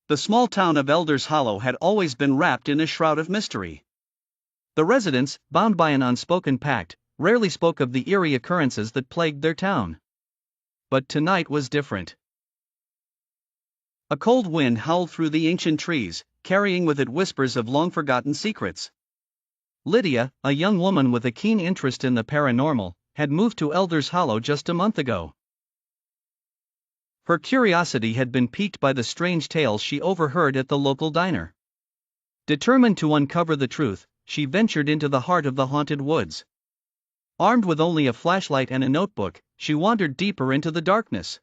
The small town of Elders Hollow had always been wrapped in a shroud of mystery. The residents, bound by an unspoken pact, rarely spoke of the eerie occurrences that plagued their town. But tonight was different. A cold wind howled through the ancient trees, carrying with it whispers of long-forgotten secrets. Lydia, a young woman with a keen interest in the paranormal, had moved to Elders Hollow just a month ago. Her curiosity had been piqued by the strange tales she overheard at the local diner. Determined to uncover the truth, she ventured into the heart of the haunted woods. Armed with only a flashlight and a notebook, she wandered deeper into the darkness.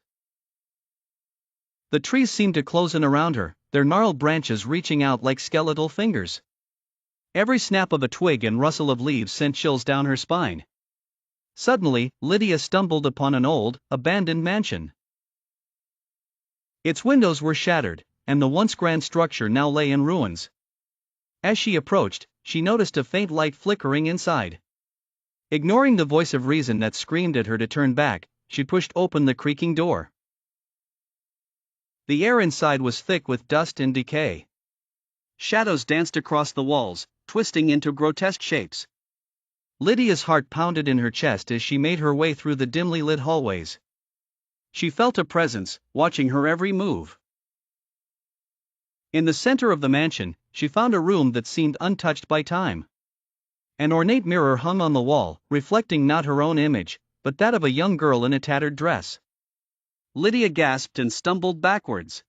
The trees seemed to close in around her, their gnarled branches reaching out like skeletal fingers. Every snap of a twig and rustle of leaves sent chills down her spine. Suddenly, Lydia stumbled upon an old, abandoned mansion. Its windows were shattered, and the once grand structure now lay in ruins. As she approached, she noticed a faint light flickering inside. Ignoring the voice of reason that screamed at her to turn back, she pushed open the creaking door. The air inside was thick with dust and decay. Shadows danced across the walls, twisting into grotesque shapes. Lydia's heart pounded in her chest as she made her way through the dimly lit hallways. She felt a presence, watching her every move. In the center of the mansion, she found a room that seemed untouched by time. An ornate mirror hung on the wall, reflecting not her own image, but that of a young girl in a tattered dress. Lydia gasped and stumbled backwards.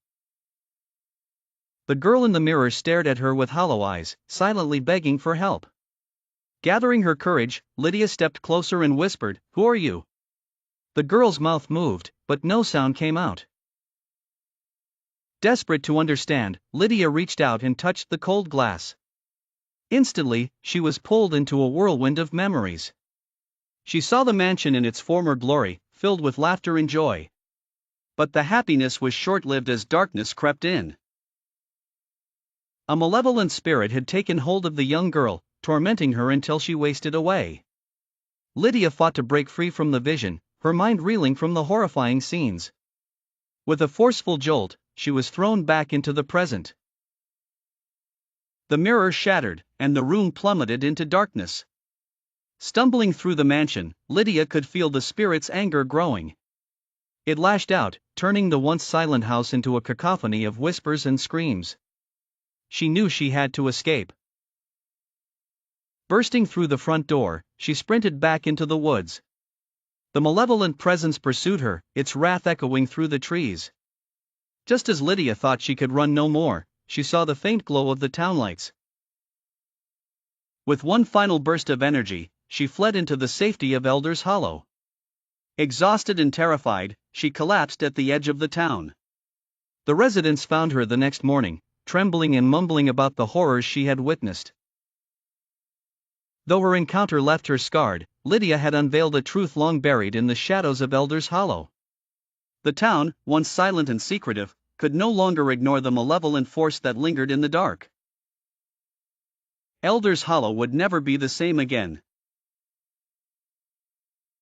The girl in the mirror stared at her with hollow eyes, silently begging for help. Gathering her courage, Lydia stepped closer and whispered, "Who are you?" The girl's mouth moved, but no sound came out. Desperate to understand, Lydia reached out and touched the cold glass. Instantly, she was pulled into a whirlwind of memories. She saw the mansion in its former glory, filled with laughter and joy. But the happiness was short-lived as darkness crept in. A malevolent spirit had taken hold of the young girl, tormenting her until she wasted away. Lydia fought to break free from the vision, her mind reeling from the horrifying scenes. With a forceful jolt, she was thrown back into the present. The mirror shattered, and the room plummeted into darkness. Stumbling through the mansion, Lydia could feel the spirit's anger growing. It lashed out, turning the once silent house into a cacophony of whispers and screams. She knew she had to escape. Bursting through the front door, she sprinted back into the woods. The malevolent presence pursued her, its wrath echoing through the trees. Just as Lydia thought she could run no more, she saw the faint glow of the townlights. With one final burst of energy, she fled into the safety of Elders Hollow. Exhausted and terrified, she collapsed at the edge of the town. The residents found her the next morning, trembling and mumbling about the horrors she had witnessed. Though her encounter left her scarred, Lydia had unveiled a truth long buried in the shadows of Elders Hollow. The town, once silent and secretive, could no longer ignore the malevolent force that lingered in the dark. Elders Hollow would never be the same again.